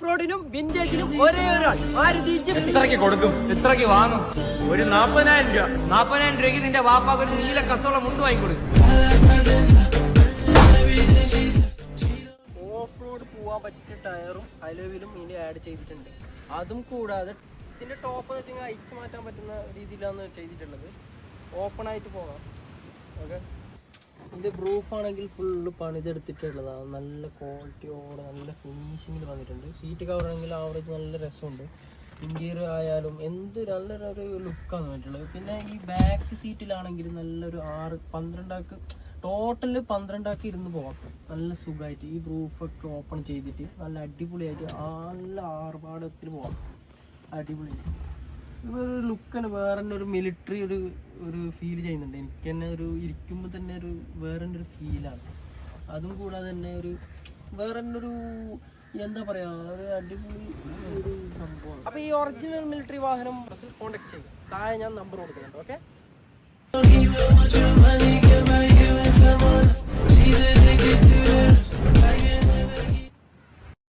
Of റോഡിനും വിന്റേജിനും ഒരേ ഒരാൾ Maruti gypsy. എത്രയ്ക്ക് കൊടുക്കും? എത്രയ്ക്ക് വാങ്ങും? ഒരു 40,000 രൂപ. 40,000 രൂപയ്ക്ക് നിന്റെ വാപ്പാക്ക് ഒരു നീല കസോള മുണ്ട് വാങ്ങിക്കൊടുക്കും. ഓഫ് റോഡ് പോവാൻ പറ്റിയ ടയറും അലോയിലും ഇതിന് ആഡ് ചെയ്തിട്ടുണ്ട്. അതും കൂടാതെ ഇതിന്റെ ടോപ്പ് അയച്ചു മാറ്റാൻ പറ്റുന്ന രീതിയിലാണ് ചെയ്തിട്ടുള്ളത്. ഓപ്പൺ ആയിട്ട് പോകാം. ഓക്കെ, ഇത് ബ്രൂഫ് ആണെങ്കിൽ ഫുള്ള് പണിതെടുത്തിട്ടുള്ളതാണ്. നല്ല ക്വാളിറ്റിയോടെ നല്ല ഫിനിഷിങ്ങിൽ വന്നിട്ടുണ്ട്. സീറ്റ് കവർ ആണെങ്കിൽ ആവറേജ് നല്ല രസമുണ്ട്. ഇന്റീരിയർ ആയാലും എന്ത് നല്ലൊരു ലുക്കാണ് വന്നിട്ടുള്ളത്. പിന്നെ ഈ ബാക്ക് സീറ്റിലാണെങ്കിൽ നല്ലൊരു 12 ടോട്ടല് 12 ഇരുന്ന് പോകാം നല്ല സുഖമായിട്ട്. ഈ ബ്രൂഫൊക്കെ ഓപ്പൺ ചെയ്തിട്ട് നല്ല അടിപൊളിയായിട്ട് നല്ല ആർഭാടത്തിൽ പോകാം. അടിപൊളി ഒരു ലുക്കാണ്. വേറെ തന്നെ ഒരു മിലിറ്ററി ഒരു ഫീൽ ചെയ്യുന്നുണ്ട്. എനിക്ക് തന്നെ ഒരു ഇരിക്കുമ്പോൾ തന്നെ ഒരു വേറെ തന്നെ ഒരു ഫീലാണ്. അതും കൂടാതെ തന്നെ ഒരു വേറെ തന്നെ ഒരു എന്താ പറയാ, ഒരു അടിപൊളി ഒരു സംഭവമാണ്. അപ്പോൾ ഈ ഒറിജിനൽ മിലിറ്ററി വാഹനം കോൺടാക്ട് ചെയ്യും. താഴെ ഞാൻ നമ്പർ കൊടുക്കുന്നുണ്ട്. ഓക്കെ.